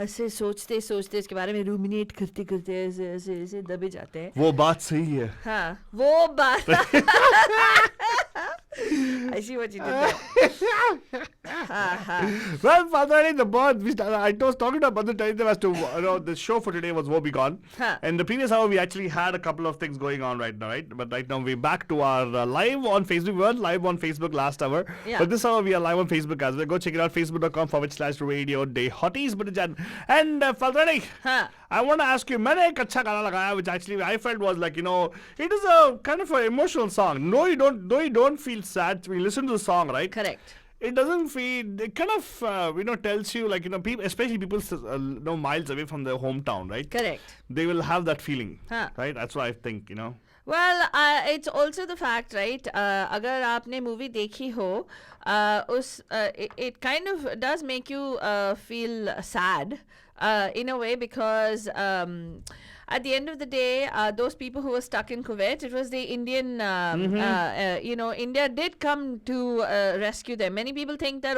ऐसे सोचते सोचते इसके बारे में रूमिनेट करते करते ऐसे ऐसे ऐसे दबे जाते हैं. वो बात सही है. हाँ, वो बात. I see what you did there. Well, Father, the bird, I was talking to Badru, telling them as to, the show for today was Woe Begone. Huh. And the previous hour, we actually had a couple of things going on right now, right? But right now, we're back to our live on Facebook. We weren't live on Facebook last hour. Yeah. But this hour, we are live on Facebook as well. Go check it out, facebook.com/radio day hotties. And Father, Huh. I want to ask you, मैंने एक अच्छा गाना लगाया, which actually I felt was like, it is a kind of an emotional song. No, you don't feel sad when you listen to the song, right? Correct. It doesn't feel, it kind of, tells you, like, people, especially people, miles away from their hometown, right? Correct. They will have that feeling, Huh. right? That's what I think, Well, it's also the fact, right? अगर आपने movie देखी हो, it kind of does make you feel sad in a way, because at the end of the day, those people who were stuck in Kuwait, it was the Indian, India did come to rescue them. Many people think that,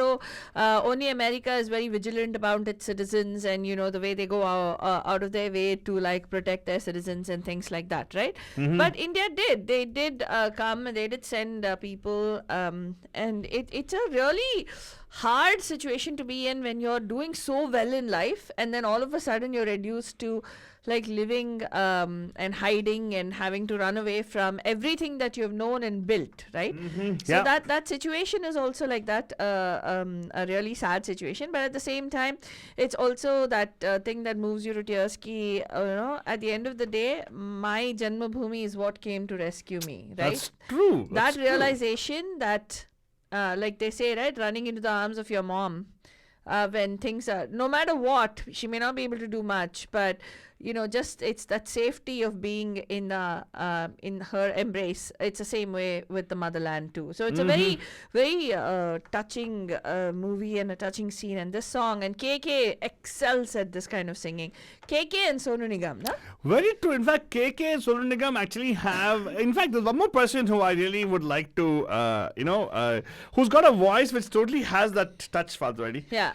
only America is very vigilant about its citizens, and, the way they go out of their way to, like, protect their citizens and things like that, right? But India did. They did come, they did send people, and it's a really hard situation to be in when you're doing so well in life, and then all of a sudden you're reduced to, like, living and hiding and having to run away from everything that you've known and built, right? So that situation is also like that, a really sad situation. But at the same time, it's also that thing that moves you to tears ki, at the end of the day, my Janmabhoomi is what came to rescue me, right? That's true. That realization that, like they say, right, running into the arms of your mom, when things are, no matter what, she may not be able to do much, but just it's that safety of being in her embrace. It's the same way with the motherland too. So it's a very, very touching movie and a touching scene. And this song, and KK excels at this kind of singing. KK and Sonu Nigam, na? Very true. In fact, KK and Sonu Nigam actually have. In fact, there's one more person who I really would like to, who's got a voice which totally has that touch, Father. Yeah.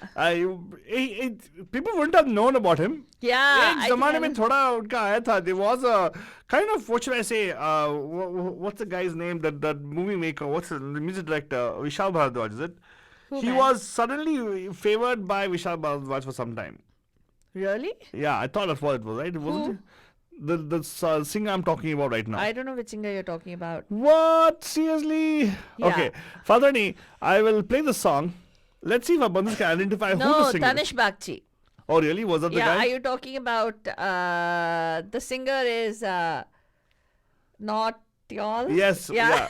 People wouldn't have known about him. Yeah. एक जमाने में थोड़ा उनका आया था. There was a kind of, what should I say? What's the guy's name? That movie maker? What's the music director? Vishal Bhardwaj, is it? He was suddenly favored by Vishal Bhardwaj for some time. Really? Yeah, I thought that's what it was, right? Wasn't it? The singer I'm talking about right now. I don't know which singer you're talking about. What? Seriously? Yeah. Okay. Fatherni, I will play the song. Let's see if our bandhas can identify who the No, singer is. Tanish Bagchi. Oh, really? Was that the Yeah, guy? are you talking about the singer is not y'all? Yes. Yeah.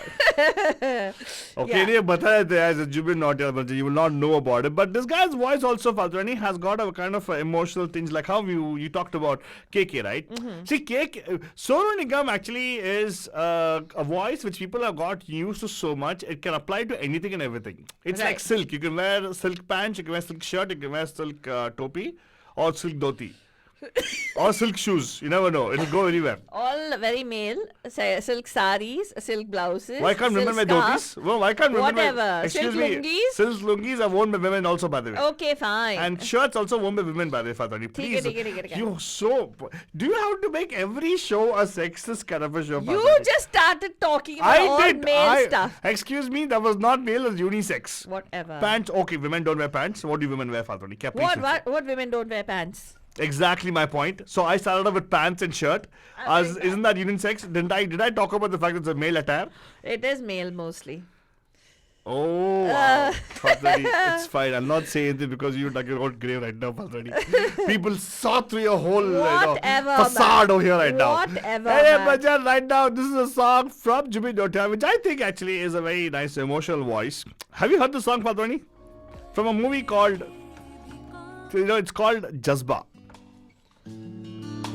Okay, Yeah. बताया था as a Jubin Nautiyal, but you will not know about it. But this guy's voice also, Fathrani, has got a kind of emotional things, like how you talked about KK, right? See, KK, Sonu Nigam actually is a voice which people have got used to so much. It can apply to anything and everything. It's Right. like silk. You can wear silk pants, you can wear silk shirt, you can wear silk topi, or silk dhoti. Or silk shoes. You never know. It'll go anywhere. All very male. Silk saris, silk blouses. Why can't women wear dhotis? Well, why can't women wear... Whatever. Excuse Silk me. lungis? Silk lungis are worn by women also, by the way. Okay, fine. And shirts also worn by women, by the way, Fatani. Please. ठीक है. You're so... Do you have to make every show a sexist kind of a show, You Fatani? just started talking about all male stuff. Excuse me, that was not male, it was unisex. Whatever. Pants, okay, women don't wear pants. What do women wear, Fatani? Kya, please say. What women don't wear pants? Exactly my point. So I started off with pants and shirt. Isn't that unisex? Did I talk about the fact that it's a male attire? It is male mostly. Oh, wow. Fatani, it's fine. I'm not saying this because you're talking about grave right now, Fatani. People saw through your whole Whatever, facade man. over here right now. Whatever, Hey, man. Bajan, right now, this is a song from Jubin Nautiyal, which I think actually is a very nice emotional voice. Have you heard the song, Fatani? From a movie called, it's called Jazba.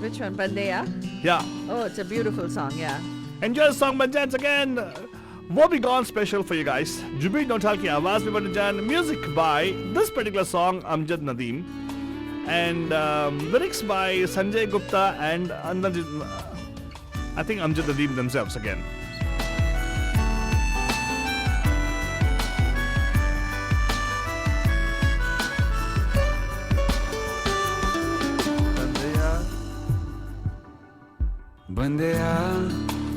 Which one? Bandeya? Yeah. Oh, it's a beautiful song, yeah. Enjoy the song, Banjan. Again, Woe Begone special for you guys. Jubin Nautiyal ki awaaz mein Banjan. Music by this particular song, Amjad Nadeem. And lyrics by Sanjay Gupta and I think Amjad Nadeem themselves again. बंदिया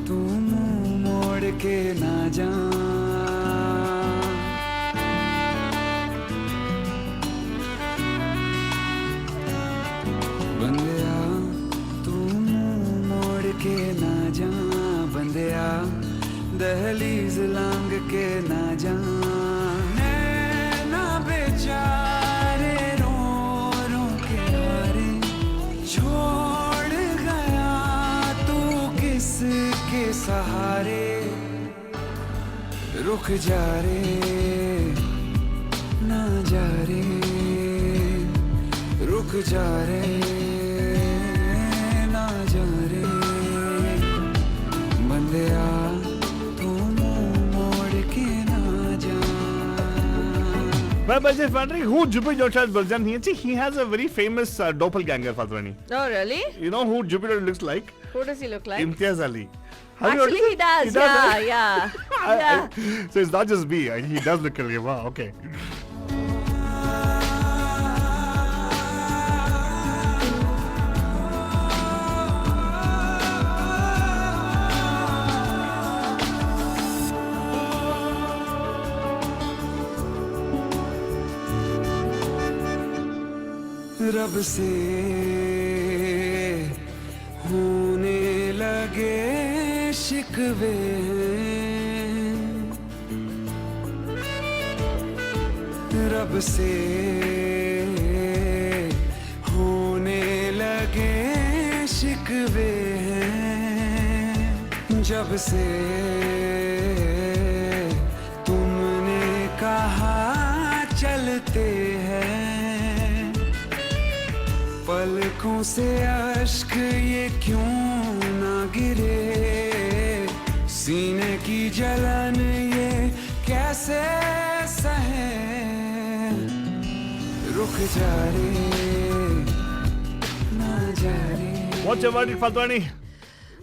तू मुंह मोड़ के ना जा बंदिया तू मुंह मोड़ के ना जा बंदिया दहलीज लांग के ना जा नैना बेचारे रो रो के हारे छोड़ गया तू किसके सहारे रुक जा रे ना जा रे रुक जा रे ना जा रे बंदिया Well, but just wondering who Jupiter Joshua Baljan he he has a very famous doppelganger, Fatwani. Oh, really? You know who Jupiter looks like? Who does he look like? Imtiaz Ali. Have you Actually, noticed? he does. Yeah. Yeah. So it's not just me. He does look like him. Wow, okay. रब से होने लगे शिकवे रब से होने लगे शिकवे जब से तुमने कहा चलते हैं पलकों से अश्क ये क्यों ना गिरे सीने की जलन ये कैसे सहे रुक जा रे ना जा रे What's your verdict, Fatwani?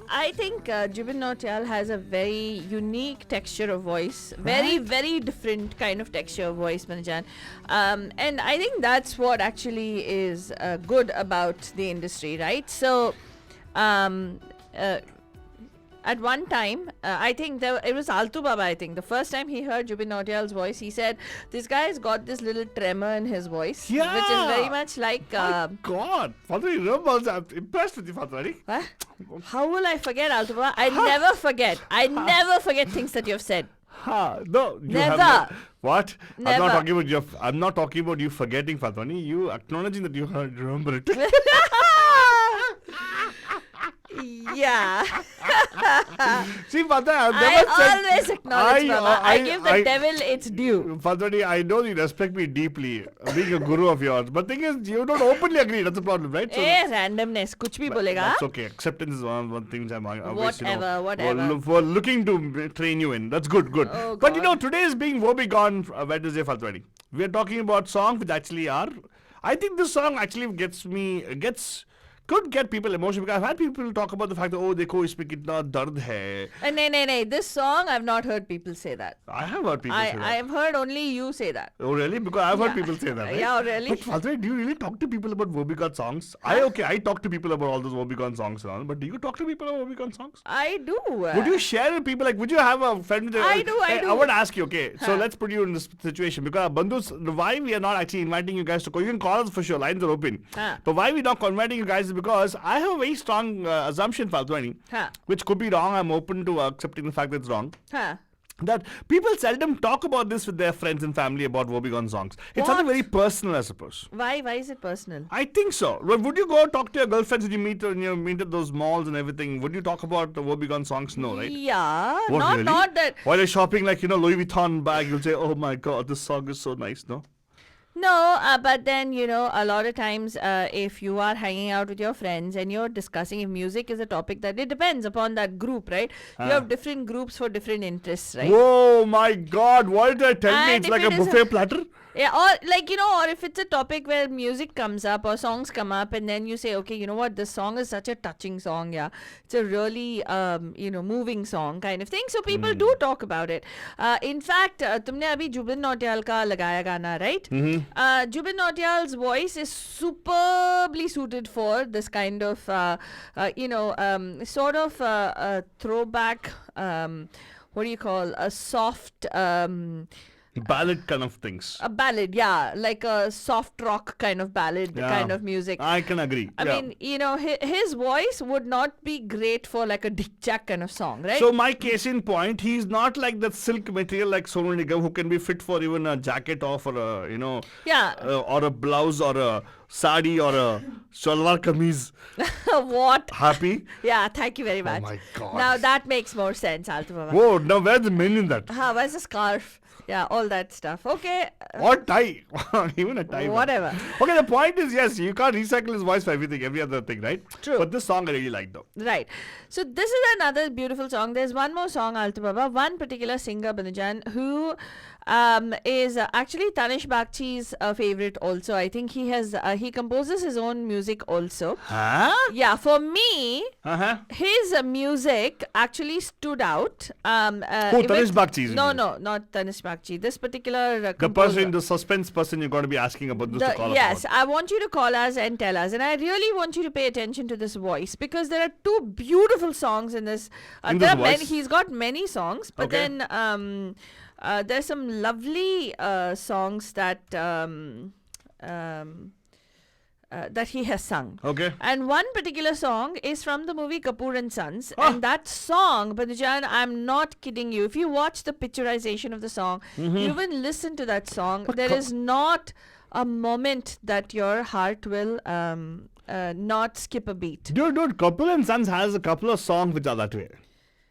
I think Jubin Nautiyal has a very unique texture of voice. Very, very different kind of texture of voice, Manajan. And I think that's what actually is good about the industry, right? So, at one time, I think it was Altu Baba, I think. The first time he heard Jubin Nautiyal's voice, he said, this guy's got this little tremor in his voice. Yeah. Which is very much like... God, Fatwani, remember, I'm impressed with you, Fatwani. What? How will I forget, Altu Baba? I never forget. I never forget things that you've said. No, you Never. have what? Never. I'm not talking about you. I'm not talking about you forgetting, Fatwani. You acknowledging that you heard, remember it. Yeah. See, Fatwani, I've never I said. always acknowledge, Baba. I give the devil its due. Fatwani, I know you respect me deeply, being a guru of yours. But thing is, you don't openly agree. That's the problem, right? So, Randomness. Kuch bhi bolega. that's okay. Acceptance is one thing I'm always, Whatever. For looking to train you in. That's good. Oh, But God. today is being Woebegone Wednesday, Fatwani. We are talking about songs which actually are. I think this song actually could get people emotional because I've had people talk about the fact that देखो इसमें कितना दर्द है. No. This song, I've not heard people say that. I have heard people say that. I've heard only you say that. Oh really? Because I've heard Yeah. people say that. Right? Yeah, really? But Fatwani, do you really talk to people about Woebegone songs? I talk to people about all those Woebegone songs and all. But do you talk to people about Woebegone songs? I do. Would you share with people, like, would you have a friend? I do. I want to ask you, okay, so Huh. let's put you in this situation because Bandhus, why we are not actually inviting you guys to call. You can call us for sure, lines are open. Huh. But why we're not inviting you guys is because I have a very strong assumption, Fatwani, Huh. which could be wrong. I'm open to accepting the fact that it's wrong. Huh. That people seldom talk about this with their friends and family about Woebegone songs. It's something What? very personal, I suppose. Why is it personal? I think so. Well, would you go talk to your girlfriends when you meet at those malls and everything? Would you talk about the Woebegone songs? No, right? Yeah. What, not really? not that. While you're shopping, like, Louis Vuitton bag, you'll say, oh my god, this song is so nice, no? No, but then, a lot of times if you are hanging out with your friends and you're discussing if music is a topic that it depends upon that group, right? You have different groups for different interests, right? Oh my god, what did I tell me? And It's if like it a is buffet platter? Yeah, or like, or if it's a topic where music comes up or songs come up, and then you say, okay, you know what, this song is such a touching song, yeah. It's a really, moving song kind of thing. So people do talk about it. In fact, तुमने अभी जुबिन नौटियाल का लगाया गाना, right? Jubin Nautiyal's voice is superbly suited for this kind of, sort of a throwback, what do you call, a soft, Ballad kind of things. a ballad, yeah, like a soft rock kind of ballad kind of music. I can agree. I mean, his voice would not be great for like a Dick Jack kind of song, right? So my case in point, he's not like that silk material like Sonu Nigam who can be fit for even a jacket off or a, yeah. or a blouse or a sari or a shalwar kameez. What? Happy? Yeah, thank you very much. my God. Now that makes more sense, Altu Baba. Whoa, now where's the men in that? Where's the scarf? Yeah, all that stuff. Okay. Or tie. Even a tie. Whatever. Okay, the point is, yes, you can't recycle his voice for every other thing, right? True. But this song I really like though. Right. So this is another beautiful song. There's one more song, Altu Baba. One particular singer, Banujan, who is actually Tanish Bagchi's favorite also. I think he composes his own music also. Huh? Yeah, for me, Uh-huh. his music actually stood out. Who, Tanish Bagchi's No, music? not Tanish Bagchi. This particular The composer. the suspense person you're going to be asking about this to call Yes, us I want you to call us and tell us. And I really want you to pay attention to this voice because there are two beautiful songs in this. In There this are many, voice? he's got many songs, but Okay. then there's some lovely songs that that he has sung. Okay. And one particular song is from the movie Kapoor and Sons. Ah. And that song, Banujan, I'm not kidding you. If you watch the picturization of the song, you even listen to that song, there is not a moment that your heart will not skip a beat. Dude, Kapoor and Sons has a couple of songs which are that way.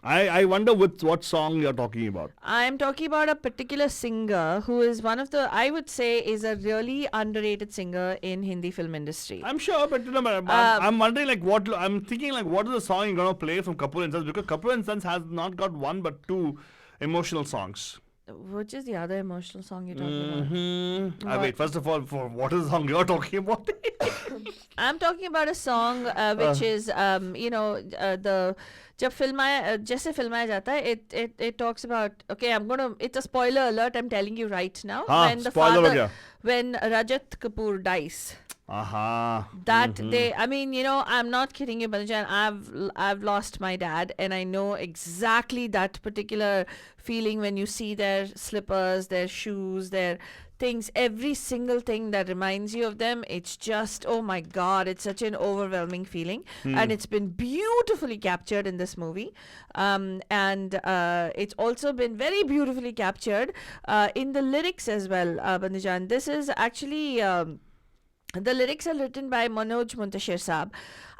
I wonder what song you're talking about. I'm talking about a particular singer who is one of the, I would say, is a really underrated singer in Hindi film industry. I'm sure, but I'm wondering I'm thinking what is the song you're gonna play from Kapoor and Sons, because Kapoor and Sons has not got one but two emotional songs. Which is the other emotional song you're talking about? Wait, first of all, for what is the song you're talking about? I'm talking about a song which is, the जब जैसे फिल्माया जाता है, it talks about, okay, it's a spoiler alert, I'm telling you right now. हाँ, spoiler हो गया. When Rajat Kapoor dies. Aha. That day, I mean, I'm not kidding you, Banujan. I've lost my dad, and I know exactly that particular feeling when you see their slippers, their shoes, their things, every single thing that reminds you of them. It's just, oh my God, it's such an overwhelming feeling, and it's been beautifully captured in this movie, and it's also been very beautifully captured in the lyrics as well, Banujan. This is actually. The lyrics are written by Manoj Muntashir Saab.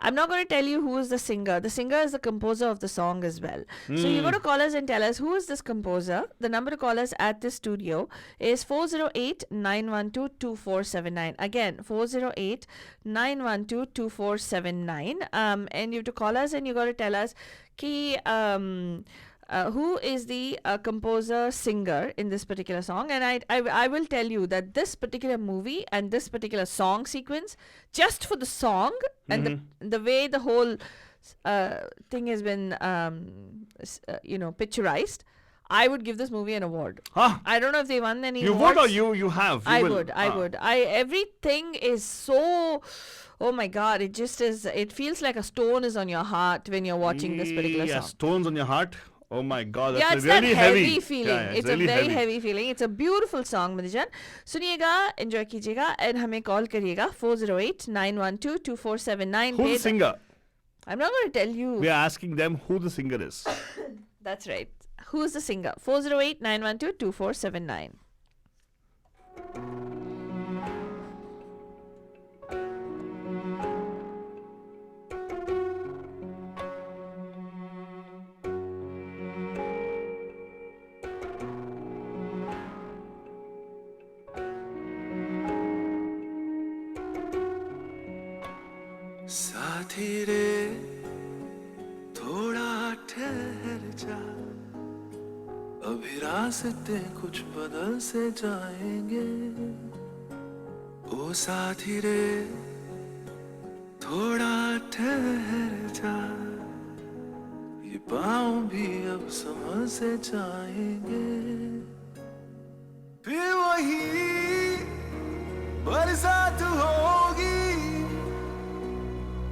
I'm not going to tell you who is the singer. The singer is the composer of the song as well. So you're going to call us and tell us who is this composer. The number to call us at the studio is 408-912-2479. Again, 408-912-2479. And you have to call us and you got to tell us ki, who is the composer singer in this particular song. And I will tell you that this particular movie and this particular song sequence, just for the song and the way the whole thing has been picturized, I would give this movie an award. Huh? I don't know if they won any You awards. would or you have? I would. Everything is so, oh my God, it just is, it feels like a stone is on your heart when you're watching this particular song. Stones on your heart? Oh my God, that's Yeah, it's really that heavy feeling. Yeah, it's really a very heavy feeling. It's a beautiful song, Madijan. सुनिएगा, enjoy कीजिएगा, and हमें call करिएगा 408-912-2479. Who's the singer? I'm not going to tell you. We are asking them who the singer is. That's right. Who's the singer? 408-912-2479. साथी रे थोड़ा ठहर जा, अभी रास्ते कुछ बदल से जाएंगे। ओ साथी रे थोड़ा ठहर जा, ये पाँव भी अब समझ से जाएंगे। फिर वही बरसात होगी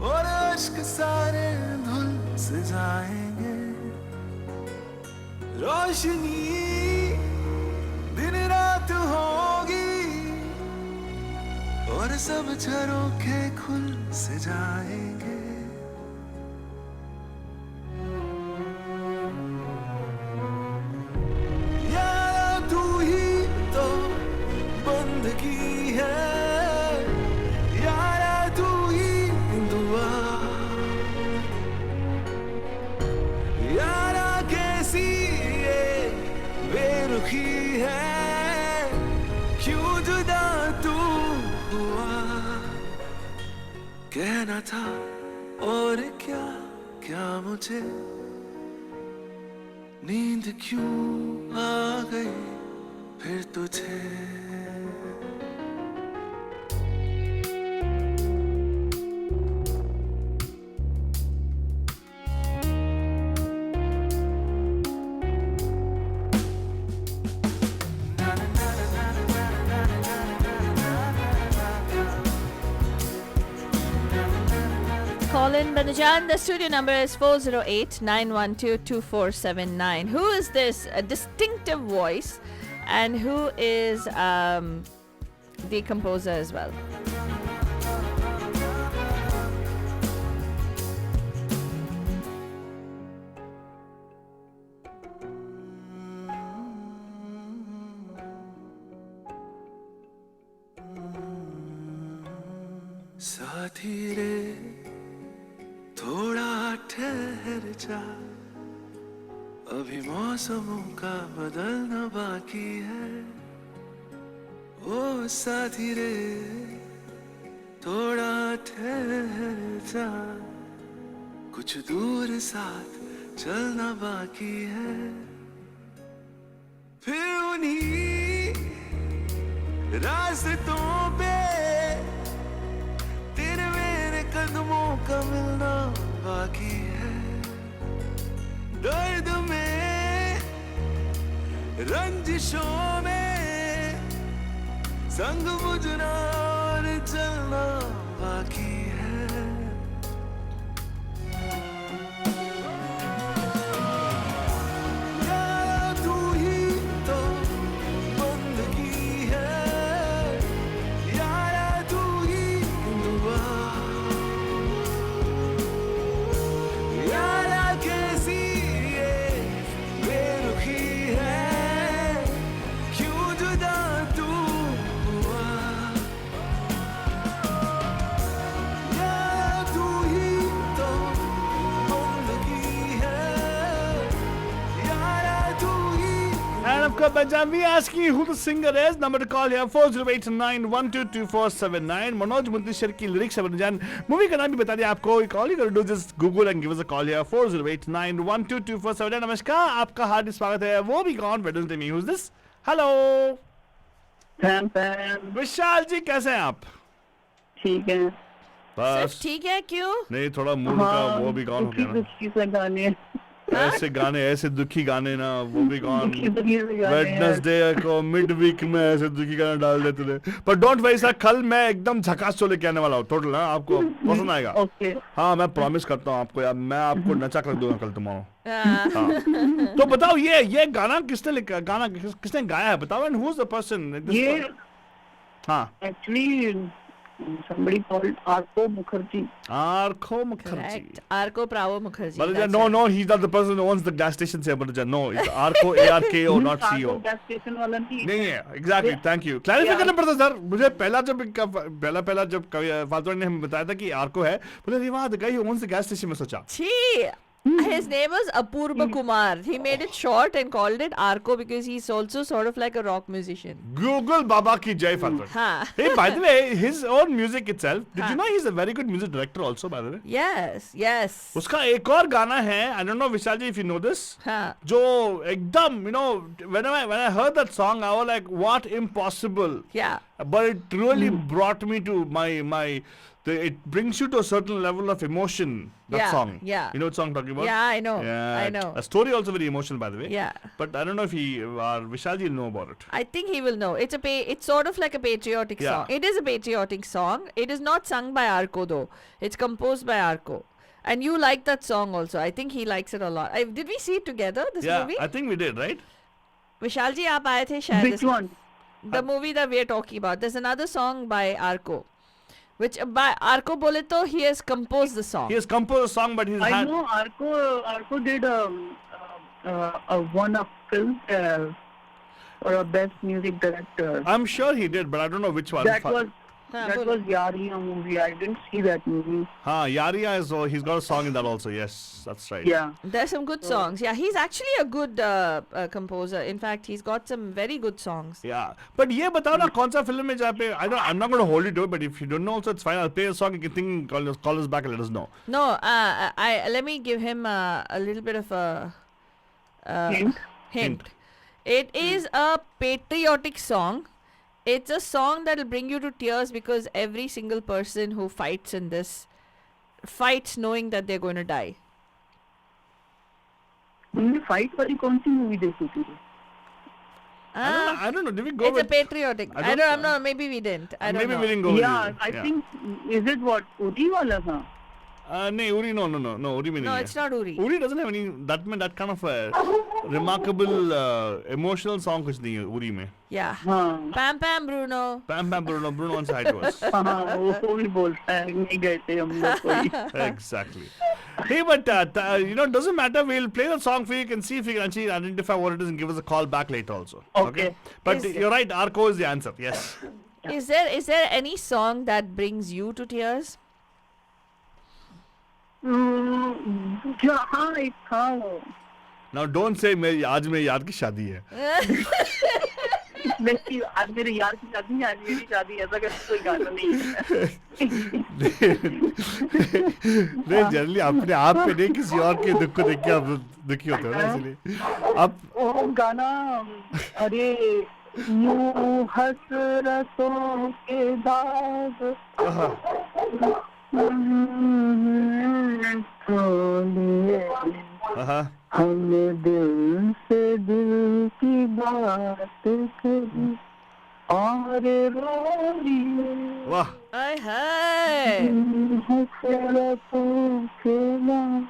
और अश्क सारे धुल से जाएंगे। रोशनी दिन रात होगी और सब झरोखे खुल से जाएंगे। यार तू ही तो बंदगी है, यार तू ही दुआ, यार कैसी ये बेरुखी है, क्यों जुदा तू हुआ। कहना था और क्या क्या मुझे, नींद क्यों आ गई फिर तुझे। Call in Banajan. The studio number is 408-912-2479. Who is this? A distinctive voice, and who is the composer as well? साथी रे थोड़ा ठहर जा, अभी मौसमों का बदलना बाकी है। ओ साथी रे थोड़ा ठहर जा, कुछ दूर साथ चलना बाकी है। फिर उन्हीं रास्तों पे तेरे मेरे कदमों का मिलना बाकी है। दर्द में रंजिशों में संग बुझना और चलना बाकी है। यार तू ही तो बंदगी है, यार तू ही दुआ, यार कैसी ये बेरुखी है, क्यों जुदा तू हुआ। यार तू ही तो बंदगी है, यार तू ही। And of course, Benjamin, we ask you who the singer is. Number to call here 408-912-2479. Manoj Muntishar की lyrics है Benjamin. Movie का नाम भी बता दिया आपको. All you gotta do is just Google and give us a call here 408-912-2479. नमस्कार, आपका हार्दिक स्वागत है. वो भी कौन? Better than me. Who's this? Hello. Fan Vishal ji कैसे हैं आप? ठीक है। सिर्फ बस ठीक है, क्यों? नहीं, थोड़ा मूड का वो भी कौन हो दुखी गया ना. दुखी से गाने ऐसे गाने, ऐसे दुखी गाने ना, वो भी कौन. दुखी दुखी से गाने हैं। वेडनेसडे को मिड वीक में ऐसे दुखी गाना डाल देते थे. पर डोंट वरी सर, कल मैं एकदम झकास शो लेके आने वाला हूँ. टोटल ना आपको पसंद आएगा. ओके हाँ, मैं प्रॉमिस करता हूँ आपको यार, मैं आपको नचा कर दूंगा कल तुम्हारा. हाँ. हाँ. तो बताओ ये गाना किसने लिखा, गाना किसने गाया है बताओ. And who is the person? ये हाँ, actually somebody called Arko Mukherjee. Arko Mukherjee. Correct. Arko Pravo Mukherjee. But that's no, it. no, he's not the person who owns the gas stations here. But no, it's Arko, ARKO, not CO. Arko gas station वाला नहीं नहीं है. Exactly. Thank you. Clarify करना पड़ता sir. मुझे पहला जब फाल्तू ने हमें बताया था कि आर्को है, बोले अरे वाह, the guy who owns the gas station में सोचा. छी, His name was Apurva Kumar. He made it short and called it Arko because he's also sort of like a rock musician. Google Baba ki jai Falguni. Huh. Hey, by the way, his own music itself. Did हाँ. you know he's a very good music director also, by the way? Yes, yes. उसका एक और गाना है, I don't know Vishal ji if you know this, Huh. जो एकदम, you know, when I heard that song, I was like, what impossible. Yeah. But it really brought me to it brings you to a certain level of emotion, that Yeah, song. yeah. You know what song I'm talking about? Yeah, I know. Yeah. I know. A story also very emotional, by the way. Yeah. But I don't know if Vishal ji will know about it. I think he will know. It's sort of like a patriotic Yeah. song. It is a patriotic song. It is not sung by Arko though. It's composed by Arko. And you like that song also. I think he likes it a lot. Did we see it together, this Yeah, movie? I think we did, right? Vishal ji, aap aaye the shayad. Which one? The movie that we are talking about. There's another song by Arko. Which by Arko bole to he has composed the song. He has composed a song, but he's I had... know Arko did a one of film for a best music director. I'm sure he did, but I don't know which one. That was हाँ, that बोलो. was Yariya movie. I didn't see that movie. Yariya is, he's got a song in that also. Yes, that's right. Yeah. There's some good songs. Yeah, he's actually a good composer. In fact, he's got some very good songs. Yeah, but ये बताओ ना कौन सा film है जहाँ पे I'm not going to hold you to it, but if you don't know also it's fine. I'll play a song. You can think, call us back and let us know. No, let me give him a little bit of a Hint? hint. It is a patriotic song. It's a song that will bring you to tears because every single person who fights in this fights knowing that they're going to die. तुमने fight वाली कौन सी movie देखी थी? I don't know. Did we go It's a with... patriotic. I don't- I'm not. Maybe we didn't. I don't Maybe know. we didn't go with Yeah, you. I think is it what Uri wala tha? नहीं Uri no Uri में No, नहीं it's है. not Uri. Uri doesn't have any that kind of a remarkable emotional song कुछ नहीं है Uri में. Yeah. हाँ Pam Pam Bruno. Pam Bruno wants to hi to us. हाँ वो भी बोलता है नहीं गए थे हम लोग कोई. Exactly. Hey, but you know, it doesn't matter. We'll play the song for you. You can see if you can actually identify what it is and give us a call back later also. Okay. But Is- you're right. Arko is the answer. Yes. Is there any song that brings you to tears? हाँ एक था वो. Now don't say आज मेरी यार की शादी है. नहीं आज मेरे यार की शादी है आज मेरी शादी है ऐसा करके कोई गाना नहीं है. नहीं जनरली अपने आप पे नहीं किसी और के दुख को देख के आप दुखी होते हो ना इसलिए. अब वो गाना अरे यूं हसरतों के दाग हाँ हमने दिल से दिल की बात करी और रो लिए वाह. Ay, hi. हसरतों के दाग.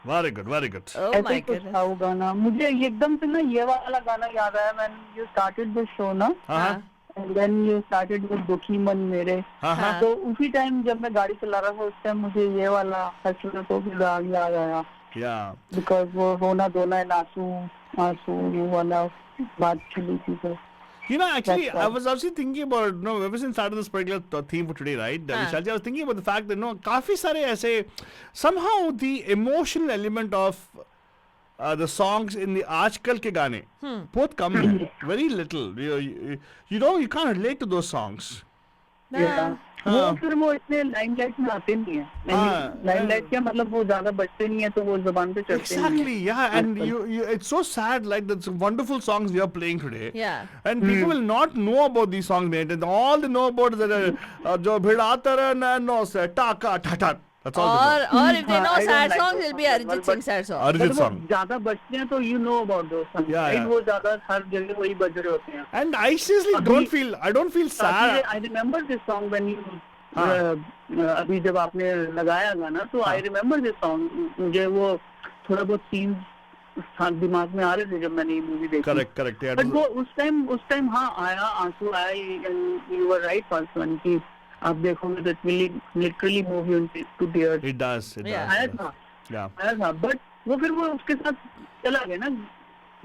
Very good. Very good. Oh ऐसे my ही कुछ goodness. था वो गाना. मुझे एकदम से ना ये वाला गाना याद आया. when you started the show ना हाँ and then you started with दुखी मन मेरे. हाँ हाँ. तो उसी टाइम जब मैं गाड़ी चला रहा था उस टाइम मुझे ये वाला हसरतों के दाग याद आया. Yeah. बिकॉज वो रोना धोना है आंसू आंसू वो वाला बात चली थी. तो You know, actually, That's I right. was actually thinking about, you know, ever since started this particular theme for today, right? Vishal ji, I was thinking about the fact that, you know, काफी सारे ऐसे, somehow the emotional element of the songs in the आजकल के गाने बहुत कम है. Very little. You know, you can't relate to those songs. Nah. वो फिर वो इतने लाइमलाइट में आते नहीं है. लाइमलाइट क्या मतलब वो ज्यादा बजते नहीं है तो वो जुबान पे चढ़ते नहीं Exactly, है. yeah, and it's so sad, like the wonderful songs we are playing today. Yeah. And people will not know about these songs, mate. And all they know about is that जो भिड़ाता रहना नौ से टाका ठाठा. That's all they know. Or if they know I don't sad like songs, those it'll be songs, Arijit but- Singh sad song. Arijit वो song. ज्यादा बजते हैं तो you know about those songs. Yeah, right? yeah. वो ज्यादा हर जगह वही बज रहे होते हैं. And I seriously I don't feel sad. I remember this song when you हाँ. अभी जब आपने लगाया गाना तो I remember this song. मुझे वो थोड़ा बहुत सीन्स दिमाग में आ रहे थे जब मैंने ये मूवी देखी. Correct. Yeah, बट वो उस टाइम हाँ आया आंसू आया and you were right Falguni कि आप देखोगे तो it will literally move you to tears. it does. Yeah. आया था Yeah. आया था बट वो फिर वो उसके साथ चला गया ना.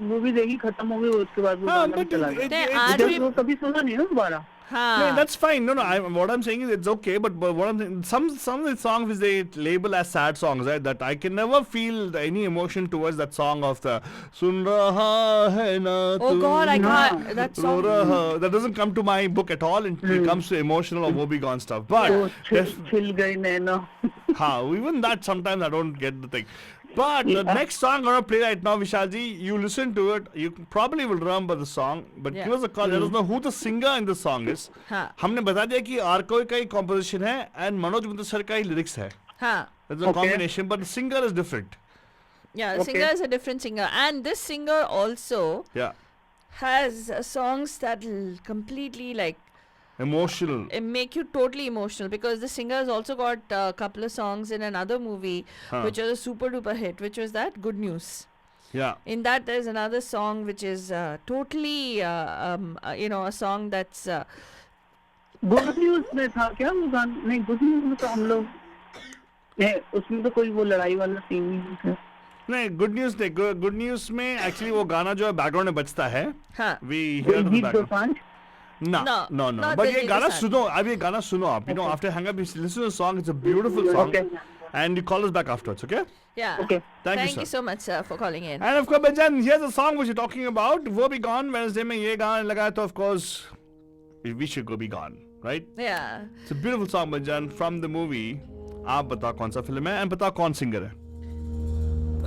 मूवी देखी खत्म हो गई उसके बाद वो हाँ, गाना भी but चला गया. नहीं, आज भी वो कभी सुना नहीं ना दोबारा. हाँ. that's fine. No, what I'm saying is it's okay, but what I'm saying, some of the songs which they label as sad songs, right? That I can never feel any emotion towards that song of the Sun Raha Hai Na Oh Tu God, I No. can't. That Ro song. Raha. That doesn't come to my book at all. It comes to emotional or woebegone stuff. But तो छिल गई नैना. even that sometimes I don't get the thing. But the next song I'm gonna play right now, Vishalji, you listen to it, you probably will remember the song, but Yeah. give us a call. Let us know who the singer in the song is. हाँ. हमने बता दिया कि आर्को का ही composition है and Manoj मुंतसर का ही lyrics है. हाँ. It's a Okay. combination, but the singer is different. Yeah, the Okay. singer is a different singer, and this singer also Yeah, has songs that completely like emotional. make you totally emotional, because the singer has also got a couple of songs in another movie Huh. which was a super duper hit, which was that Good News. Yeah. In that there's another song which is totally a song that's good news में था क्या वो गाना? नहीं, good news में तो हम लोग नहीं, उसमें तो कोई वो लड़ाई वाला सीन नहीं था. नहीं, गुड न्यूज नहीं. गुड न्यूज में एक्चुअली वो गाना जो है बैकग्राउंड में बजता है. हाँ. We hear the Diljit background. Dosanjh. No, No, no. not But ये Diljit गाना Dosanjh. सुनो, अब ये गाना सुनो आप. You know, after hang up, you listen to the song. It's a beautiful song. Okay. And you call us back afterwards, okay? Yeah. Okay. Thank you, sir. so much, sir, for calling in. And of course, Benjan, here's a song which you're talking about. Wo Be Gone. Wednesday में ये गाना लगाया तो of course we should go be gone, right? Yeah. It's a beautiful song, Benjan, from the movie. आप बताओ कौन सा film है and बताओ कौन सिंगर है.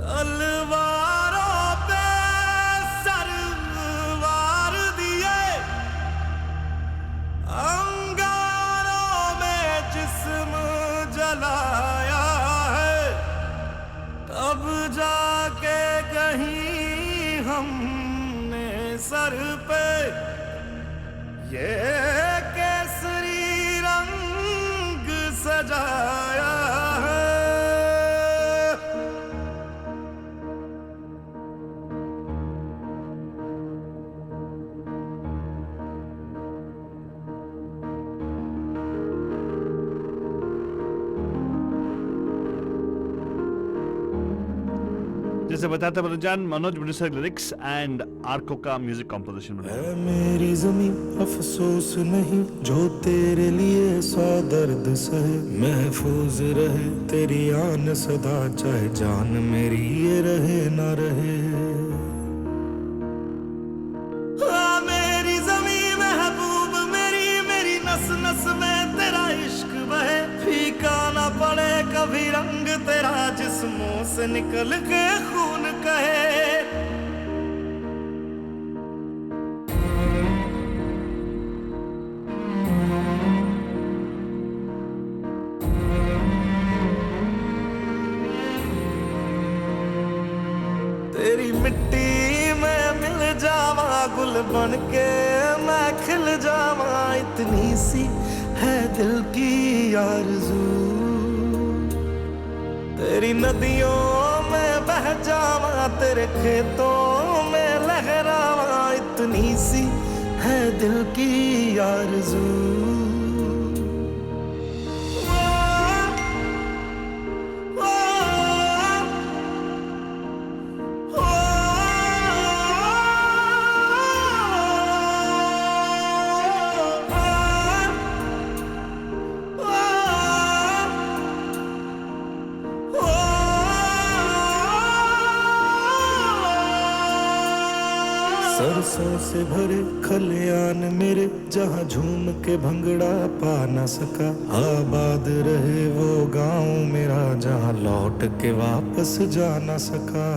तलवारों पे सरवार दिए, अंगारों में जिस्म जलाया है, तब जाके कहीं हमने सर पे ये केसरी रंग सजाया है. जैसे बताया था benjan, मनोज मुंतसर लिरिक्स एंड आर्को का म्यूजिक कॉम्पोजिशन बनाया. है मेरी जमीन अफसोस नहीं, जो तेरे लिए सौ दर्द सहे, महफूज रहे तेरी आन सदा, चाहे जान मेरी ये रहे ना रहे. हाँ, मेरी जमीन महबूब मेरी, मेरी नस नस में तेरा इश्क बहे, फीका ना पड़े कभी रंग तेरा, जिस्मों से निकल के खून कहे. तेरी मिट्टी में मिल जावा, गुल बन के मैं खिल जावा, इतनी सी है दिल की आरज़ू. तेरी नदियों में बह जावा, तेरे खेतों में लहरावा, इतनी सी है दिल की आरज़ू. सरसों से भरे खलियान मेरे, जहाँ झूम के भंगड़ा पा न सका, आबाद रहे वो गांव मेरा, जहाँ लौट के वापस जा न सका.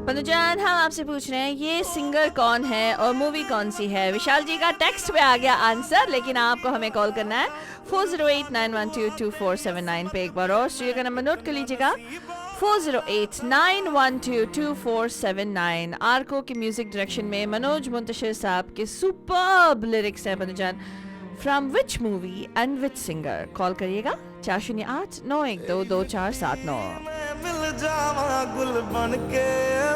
पंजान, हम आपसे पूछ रहे हैं ये सिंगर कौन है और मूवी कौन सी है. विशाल जी का टेक्स्ट पे आ गया आंसर, लेकिन आपको हमें कॉल करना है 4089122479 पे. एक बार और स्टूडियो का नंबर नोट कर लीजिएगा, 4089122479. आर्को की म्यूजिक डायरेक्शन में मनोज मुंतशिर साहब के सुपर्ब लिरिक्स हैं. पंजान, from which movie and which singer? Call करिएगा 4089122479. मिल जावा, गुल बन के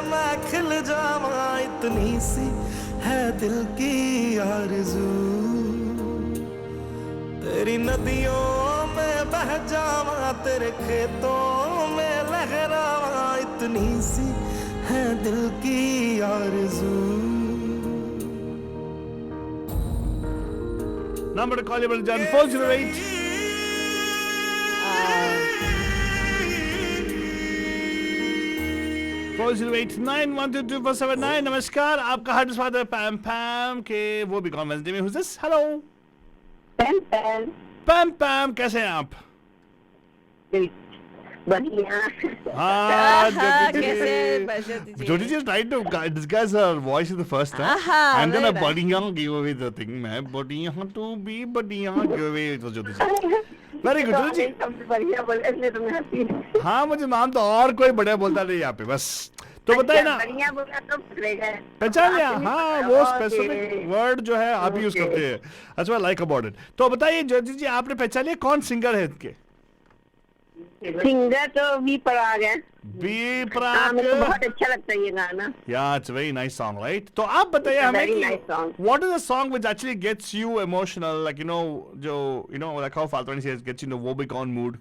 मैं खिल जावा, इतनी सी है दिल की आरज़ू. तेरी नदियों में बह जावा, तेरे खेतों में लहरावा, इतनी सी है दिल की आरज़ू. Number to call you, Brother John, 408. 408-912-2479. नमस्कार, आपका हार्ट स्वागत है पैम पैम के वो भी कॉन वेंसडे में. Who's this? Hello. पैम पैम पैम पैम, कैसे हैं आप? बढ़िया. हाँ, कैसे Jyoti ji is trying to disguise her voice in the first time, and then a very बढ़िया gave away the thing. मैं बढ़िया to be बढ़िया gave away it was Jyoti ji. Very good, Jyoti ji. सबसे बढ़िया बोले इसलिए तो मैं हंसी. हाँ, मुझे नाम तो और कोई बढ़िया बोलता नहीं यहाँ पे बस. तो बताइए ना, बढ़िया बोला तो पकड़ेगा. पहचान लिया. हाँ, वो स्पेसिफिक वर्ड जो है आप यूज करते हैं. That's what I like about it. तो बताइए ज्योति जी, आपने पहचान लिया कौन सिंगर है इनके? सिंगर तो वी पराग है. बी हाँ, मुझे प्राक. बहुत अच्छा लगता है ये गाना. Yeah, it's a very nice song, right? तो आप बताइए It's a हमें very कि nice song. what is a song which actually gets you emotional, like जो like how Faltani says gets you in a woebegone mood.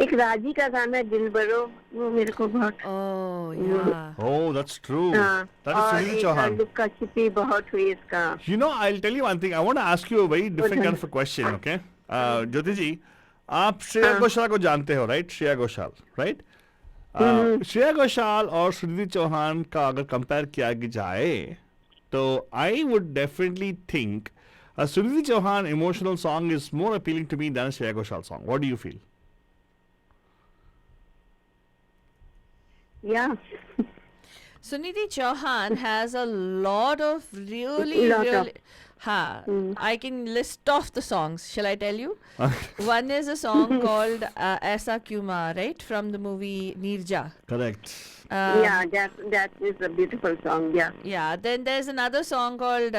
एक राजी का गाना दिलबरो, वो मेरे को बहुत. Oh, yeah. Oh, that's true. हाँ. That is और Sunil एक Chauhan. लुक्का छिपी बहुत हुई इसका. I'll tell you one thing. I want to ask you a very different kind of a question, okay? ज्योति जी, आप श्रेया घोषाल को जानते हो, right? श्रेया घोषाल, right? श्रेया घोषाल और सुनिधि चौहान का अगर कंपेयर किया जाए तो I would definitely think a Sunidhi Chauhan emotional song is more appealing to me than a Shreya Ghoshal song. What do you feel? Yeah. Sunidhi Chauhan has a lot of really, Lot of. really. I can list off the songs. Shall I tell you? One is a song called Aisa Kyuma, right? From the movie Nirja. Correct. Yeah, that is a beautiful song. Yeah. Yeah. Then there's another song called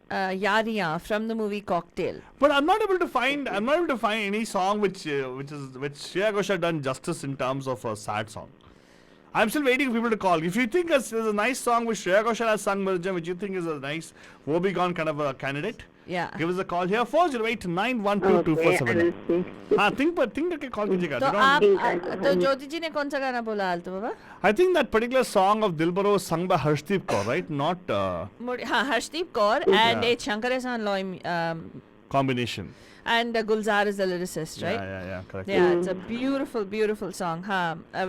Yariyan from the movie Cocktail. But I'm not able to find any song which Shreya Ghoshal done justice in terms of a sad song. I'm still waiting for people to call. If you think there's a nice song which Shreya Ghoshal has sung, Mirja, which you think is a nice woebegone kind of a candidate, Yeah. give us a call here. 408-912-2479. Okay, I will see. हाँ, think करके call कीजिएगा. तो They आप don't- तो ज्योति जी ने कौन सा गाना बोला आलतू बाबा? I think that particular song of Dilbaro was sung by Harshdeep Kaur, right? Not हाँ, Harshdeep Kaur and it's Shankar Ehsaan Loy combination. and Gulzar is the lyricist, right? Yeah, correct. Yeah, it's a beautiful, beautiful song.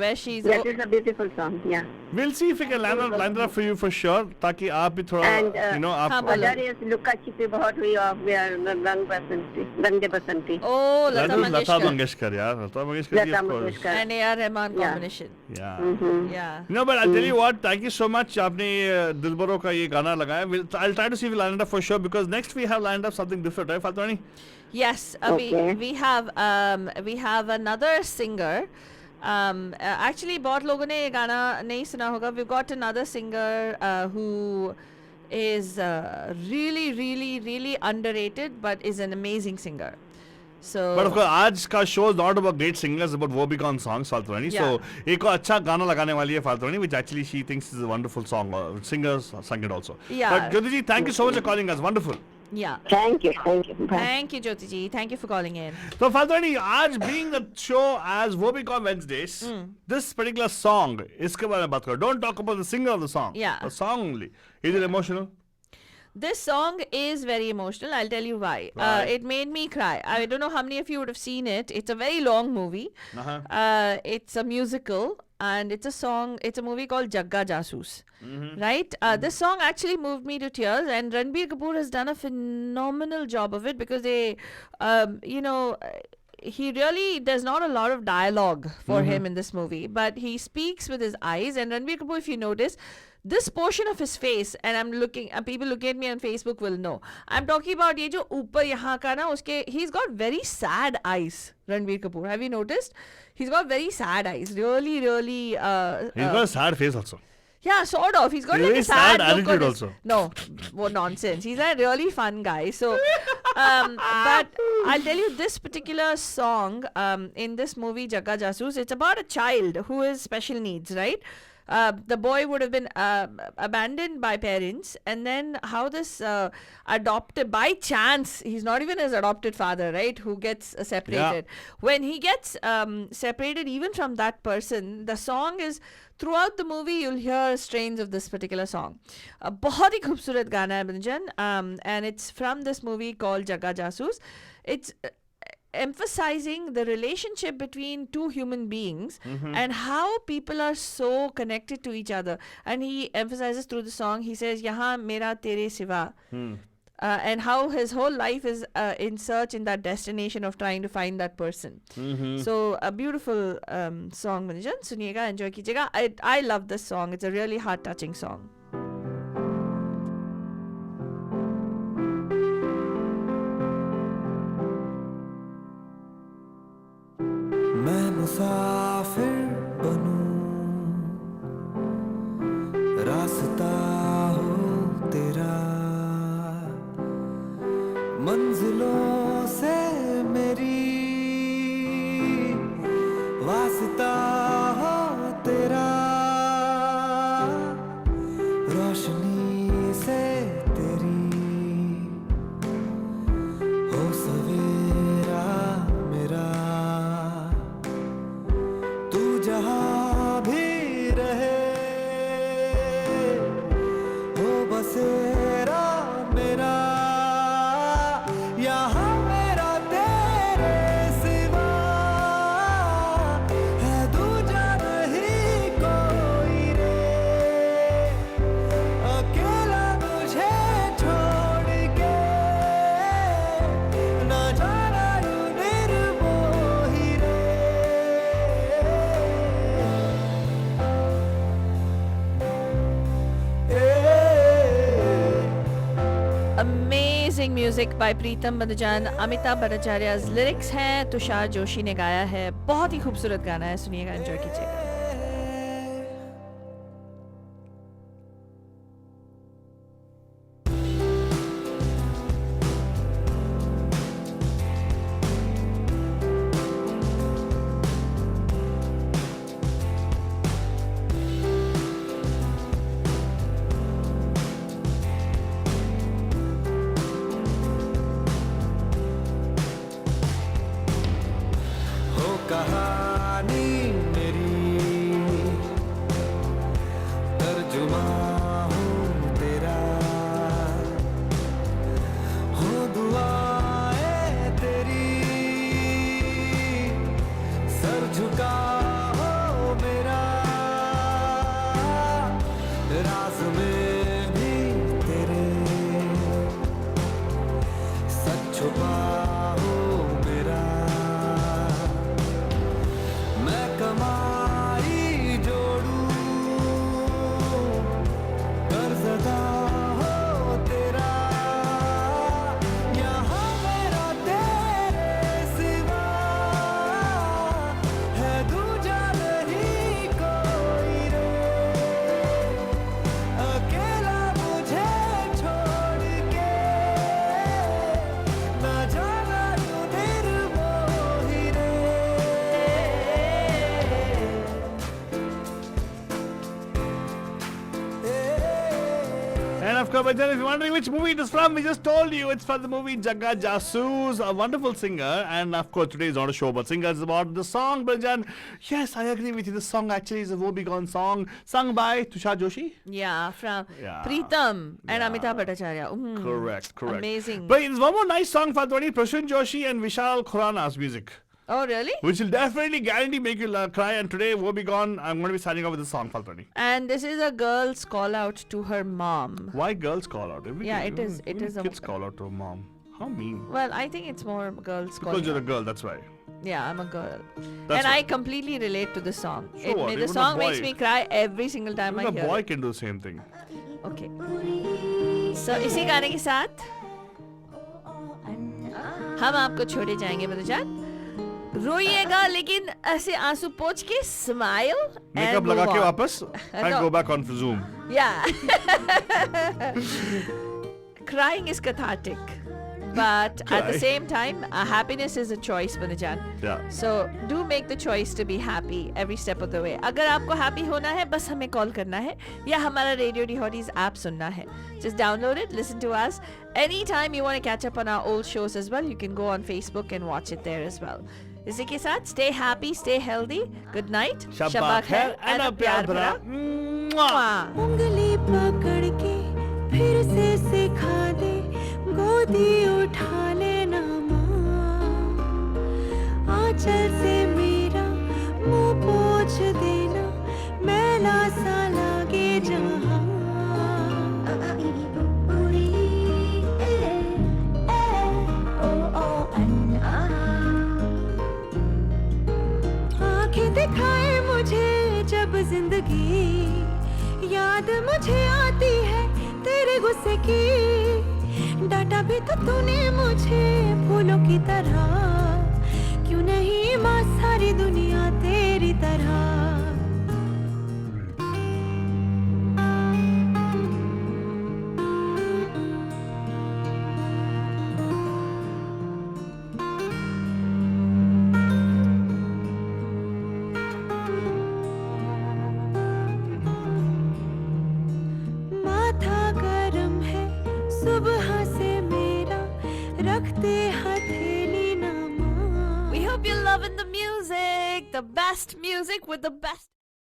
Where she's That is a beautiful song. Yeah. We'll see if we can land that up for you for sure, ताकि आप भी थोड़ा And, आप हाँ, बोलो. Other is लुक्का छिपी बहुत हुई of रंग दे बसंती. Oh, Lata Lata Mangeshkar Mangeshkar, यार. Lata Mangeshkar ji, Lata of course. Mangeshkar. and A.R. Rahman Yeah. combination. Yeah. Yeah. No, but I'll tell you what, thank you so much. आपने दिलबरो का ये गाना लगाया. I'll try to see if we land it up for sure because next we have lined up something different, right, Faltani? Yes, Okay. we have another singer. Actually, बहुत लोगों ने ये गाना नहीं सुना होगा. We've got another singer who is really, really, really underrated, but is an amazing singer. So. But of course, आज का show is not about great singers, about woebegone songs, Faltani. Yeah. So एक और अच्छा गाना लगाने वाली है Faltani, which actually she thinks is a wonderful song. Singers sung it also. Yeah. But Jyoti ji, thank you so much for calling us. Wonderful. Yeah. Thank you. Bye. Thank you, Jyoti ji. Thank you for calling in. So Faltani, आज being the show as woebegone Wednesdays, this particular song, इसके बारे में बात करो. Don't talk about the singer of the song. Yeah. The song only. Is it emotional? This song is very emotional. I'll tell you why. Right. It made me cry. I don't know how many of you would have seen it. It's a very long movie. Uh-huh. It's a musical and it's a song. It's a movie called Jagga Jasoos. Right? This song actually moved me to tears, and Ranbir Kapoor has done a phenomenal job of it because they, he really, there's not a lot of dialogue for him in this movie, but he speaks with his eyes. And Ranbir Kapoor, if you notice, this portion of his face, and I'm looking, and people looking at me on Facebook will know. I'm talking about ये जो ऊपर यहाँ का ना उसके, he's got very sad eyes. Ranbir Kapoor, have you noticed? He's got very sad eyes. Really, really. He's got a sad face also. Yeah, sort of. He's got He's like very a sad sad look on attitude his- also. No, what nonsense. He's a really fun guy. So, but I'll tell you this particular song in this movie Jagga Jasoos. It's about a child who has special needs, right? the boy would have been abandoned by parents, and then how this adopted by chance, he's not even his adopted father, right, who gets separated. When he gets separated even from that person, the song is throughout the movie you'll hear strains of this particular song. बहुत ही खूबसूरत गाना है बंजन, and it's from this movie called Jagga Jasoos. It's emphasizing the relationship between two human beings and how people are so connected to each other. And he emphasizes through the song, he says yahan mera tere siva, and how his whole life is in search in that destination of trying to find that person. So a beautiful song Manjan, suniega, enjoy kijega. I love this song. It's a really heart touching song. मैं मुसाफिर बनूं, रास्ता हो तेरा, मंजिलों से मेरी वास्ता हो तेरा, रोशनी से तेरी हो सवेरा मेरा, तू जहाँ भी रहे हो बसेरा मेरा, यहाँ मेरा तेरे सिवा है दूजा नहीं कोई रे, अकेला मुझे छोड़ के ना जाना यूं निर्मोही रे. Amazing music by Pritam Bandhajan. Amitabh Bhattacharya's lyrics हैं, तुषार जोशी ने गाया है. बहुत ही खूबसूरत गाना है, सुनिएगा, एंजॉय कीजिएगा. हो कहानी मेरी, तर्जुमा हूँ तेरा, हो दुआएं तेरी, सर झुका हो मेरा, राज में भी तेरे, सच छुपा हो मेरा, मैं कमाई जोड़ूं, कर्जदा हो तेरा, यहाँ मेरा तेरे सिवा है दूजा नहीं कोई रे, अकेला मुझे छोड़ के ना जाना यूं निर्मोही रे. And of course, Banjan, if you're wondering which movie it is from, we just told you it's from the movie Jagga Jasoos, a wonderful singer. And of course, today is not a show about singers, it's about the song, Banjan. Yes, I agree with you. This song actually is a Woe Begone song, sung by Tushar Joshi. Yeah, from Yeah. Pritam and Yeah. Amitabh Bhattacharya. Correct. Amazing. But there's one more nice song, Fatwani, Prasun Joshi and Vishal Khurana's music, Oh, really? which will definitely guarantee make you cry. And today, Woe Begone, I'm going to be signing off with this song, Fatwani. And this is a girl's call out to her mom. Why girls call out? Yeah, it is- it Even is a- kids call out to a mom. How mean. Well, I think it's more girls calling Because you're a out. girl, that's why. Yeah, I'm a girl. That's and I right. completely relate to the song. So what? The Even a song makes boy- me cry every single time Even I a hear boy it. can do the same thing. Okay. So इसी गाने के साथ हम आपको छोड़े जाएंगे बदजान. रोइएगा लेकिन ऐसे आंसू पोंछ के स्माइल Makeup लगा के वापस and No. go back on Zoom. Yeah. Crying is cathartic. but at the Right. same time, happiness is a choice, Banajan. Yeah. So do make the choice to be happy every step of the way. अगर आपको happy होना है, बस हमें call करना है या हमारा रेडियो डी हॉटीज ऐप सुनना है. Just download it, listen to us. Anytime you want to catch up on our old shows as well, you can go on Facebook and watch it there as well. इसी के साथ stay happy, stay healthy. Good night. शब्बा खैर and a प्यार भरा. Mwah. उंगली पकड़ के फिर से सिखा दे, गोदी उठा लेना माँ, आंचल से मेरा मुंह पोंछ देना, मैला सा लागे जहाँ. आंखें दिखाए मुझे जब जिंदगी, याद मुझे आती है तेरे गुस्से की. डांटा भी तो तूने मुझे फूलों की तरह, क्यों नहीं माँ सारी दुनिया तेरी तरह. माथा गरम है सुबह से मेरा, रखते हथेली ना माँ. We hope you're loving the music, the best music with the best.